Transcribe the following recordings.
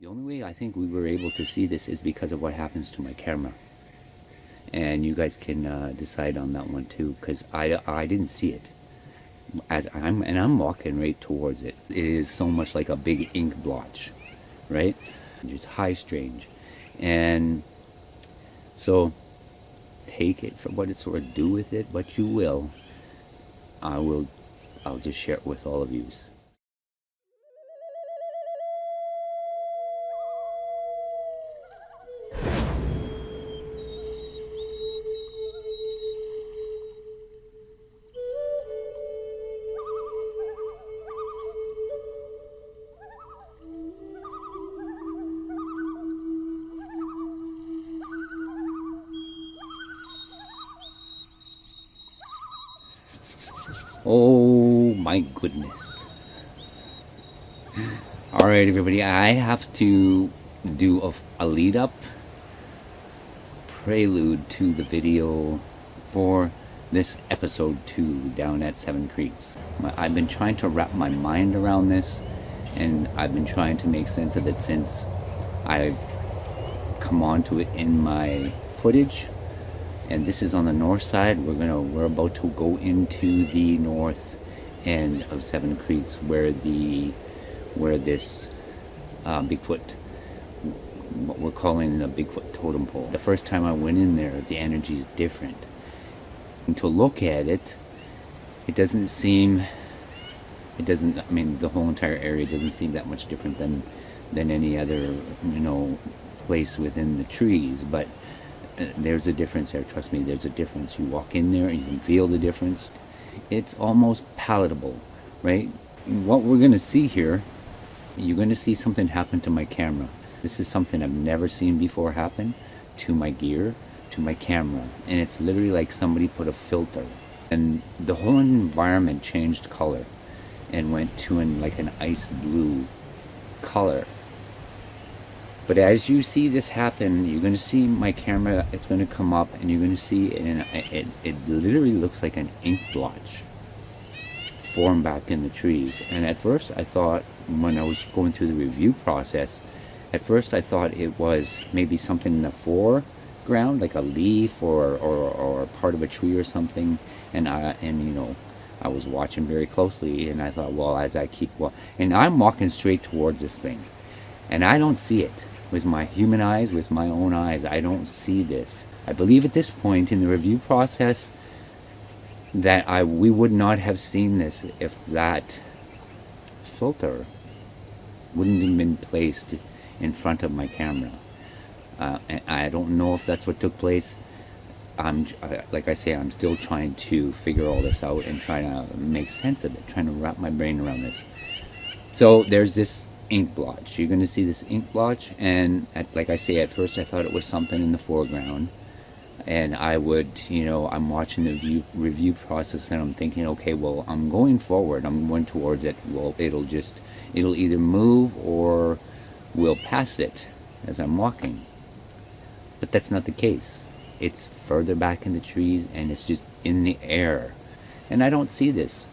The only way I think we were able to see this is because of what happens to my camera. And you guys can decide on that one too, because I didn't see it. I'm walking right towards it. It is so much like a big ink blotch, right? It's high strange. And so take it for what it's or do with it what you will. I'll just share it with all of yous. Oh my goodness. Alright everybody, I have to do a lead up prelude to the video for this episode 2 down at Seven Creeks. I've been trying to wrap my mind around this, and I've been trying to make sense of it since I've come onto it in my footage. And this is on the north side. We're about to go into the north end of Seven Creeks, where this Bigfoot, what we're calling the Bigfoot Totem pole. The first time I went in there, the energy is different. And to look at it, I mean, the whole entire area doesn't seem that much different than any other, place within the trees, but there's a difference there. Trust me, there's a difference. You walk in there and you can feel the difference. It's almost palatable, right? What we're going to see here, you're going to see something happen to my camera. This is something I've never seen before happen to my gear, to my camera. And it's literally like somebody put a filter. And the whole environment changed color and went to like an ice blue color. But as you see this happen, you're going to see my camera, it's going to come up and you're going to see it literally looks like an ink blotch form back in the trees. And at first I thought, when I was going through the review process, at first I thought it was maybe something in the foreground, like a leaf or part of a tree or something. And I was watching very closely, and I thought, well, as I keep and I'm walking straight towards this thing, and I don't see it. With my human eyes, with my own eyes, I don't see this. I believe at this point in the review process that we would not have seen this if that filter wouldn't have been placed in front of my camera. And I don't know if that's what took place. Like I say, I'm still trying to figure all this out and trying to make sense of it, trying to wrap my brain around this. So there's this ink blotch. You're going to see this ink blotch, and like I say, at first I thought it was something in the foreground, and I'm watching the review process, and I'm thinking, okay, well, I'm going forward, I'm going towards it, well, it'll either move or we'll pass it as I'm walking. But that's not the case. It's further back in the trees, and it's just in the air, and I don't see this.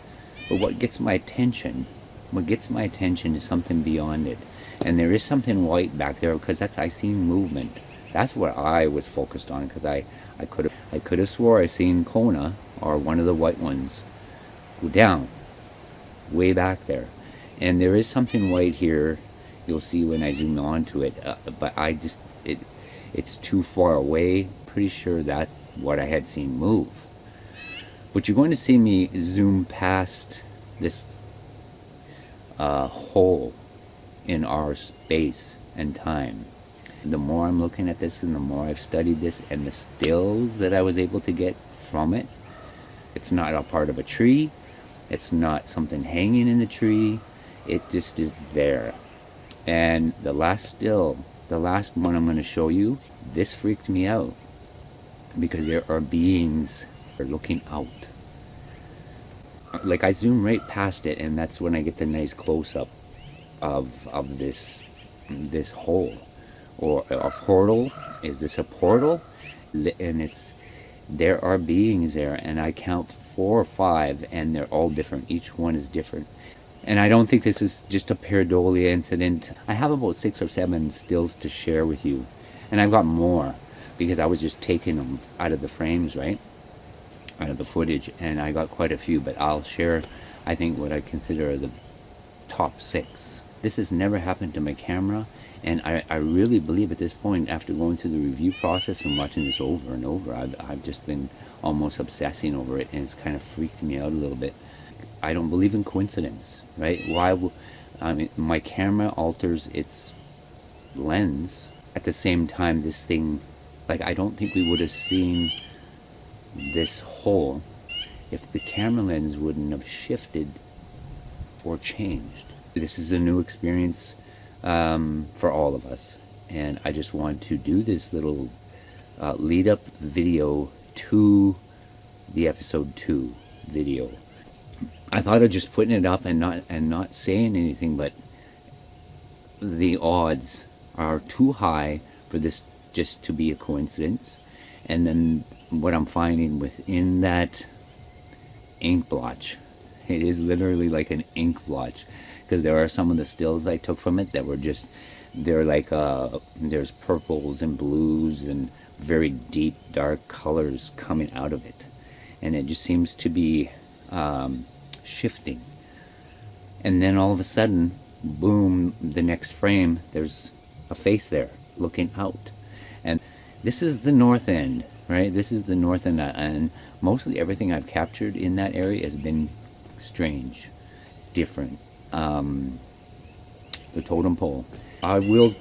But what gets my attention is something beyond it. And there is something white back there, because I seen movement. That's what I was focused on, because I could have swore I seen Kona, or one of the white ones, go down way back there. And there is something white here. You'll see when I zoom onto it, but it's too far away. Pretty sure that's what I had seen move. But you're going to see me zoom past this hole in our space and time. The more I'm looking at this and the more I've studied this, and the stills that I was able to get from it, it's not a part of a tree, it's not something hanging in the tree, it just is there. And the last one I'm going to show you, this freaked me out, because there are beings that are looking out. Like, I zoom right past it, and that's when I get the nice close-up of this hole, or a portal. Is this a portal? And there are beings there, and I count 4 or 5, and they're all different. Each one is different. And I don't think this is just a pareidolia incident. I have about 6 or 7 stills to share with you. And I've got more because I was just taking them out of the frames, right? Out of the footage. And I got quite a few, but I'll share, I think, what I consider the top 6. This has never happened to my camera. And I really believe at this point, after going through the review process and watching this over and over, I've just been almost obsessing over it, and it's kind of freaked me out a little bit. I don't believe in coincidence, right? I mean, my camera alters its lens. At the same time, this thing, like, I don't think we would have seen this hole if the camera lens wouldn't have shifted or changed. This is a new experience for all of us, and I just want to do this little lead up video to the episode 2 video. I thought of just putting it up and not saying anything, but the odds are too high for this just to be a coincidence. And then what I'm finding within that ink blotch, it is literally like an ink blotch, because there are some of the stills I took from it that were just, they're like there's purples and blues and very deep dark colors coming out of it, and it just seems to be shifting. And then all of a sudden, boom, the next frame, there's a face there looking out. And this is the north end, right? This is the north end, and mostly everything I've captured in that area has been strange, different. The totem pole, I will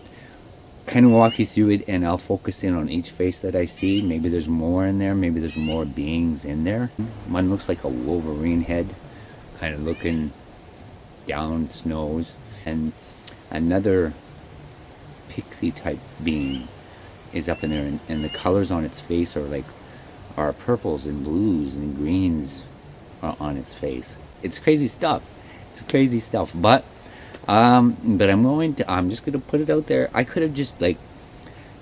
kind of walk you through it, and I'll focus in on each face that I see. Maybe there's more in there, maybe there's more beings in there. One looks like a Wolverine head, kind of looking down its nose, and another pixie type being is up in there, and the colors on its face are purples and blues and greens on its face. It's crazy stuff. It's crazy stuff. But I'm just gonna put it out there. I could have just like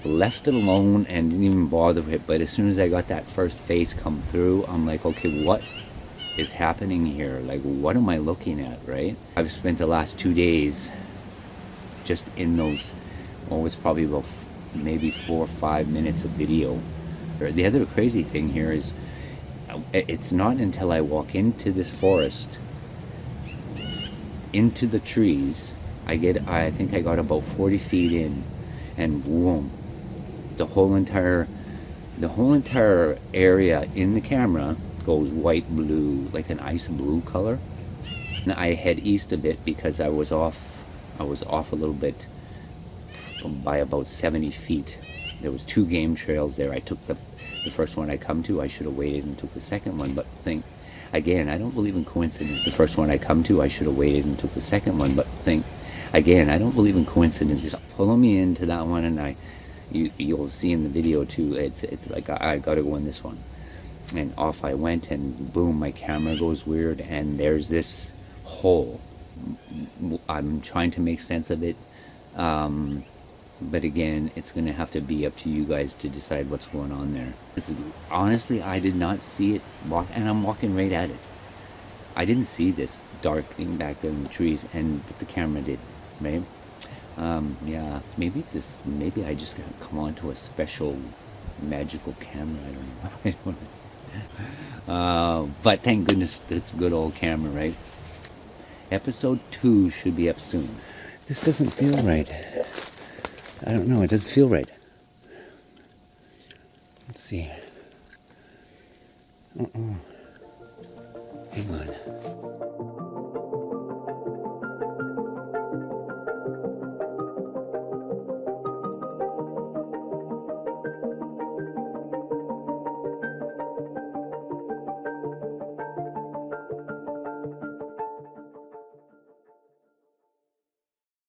left it alone and didn't even bother with it, but as soon as I got that first face come through, I'm like, okay, what is happening here? Like, what am I looking at, right? I've spent the last 2 days just in those, it's probably about maybe 4 or 5 minutes of video. The other crazy thing here is it's not until I walk into this forest, into the trees, I think I got about 40 feet in, and boom, the whole entire area in the camera goes white blue, like an ice blue color. And I head east a bit because I was off a little bit by about 70 feet. There was 2 game trails there. I took the first one I come to. I should have waited and took the second one, but again, I don't believe in coincidence. The first one I come to, I should have waited and took the second one, but again, I don't believe in coincidence. Pulling me into that one, and you'll see in the video too, it's like I gotta go in this one. And off I went, and boom, my camera goes weird, and there's this hole. I'm trying to make sense of it, but again, it's going to have to be up to you guys to decide what's going on there. Honestly, I did not see it, and I'm walking right at it. I didn't see this dark thing back there in the trees, but the camera did, right? Yeah, maybe I just got to come onto a special magical camera. I don't know. But thank goodness it's a good old camera, right? Episode 2 should be up soon. This doesn't feel right. I don't know, it doesn't feel right. Let's see. Hang on.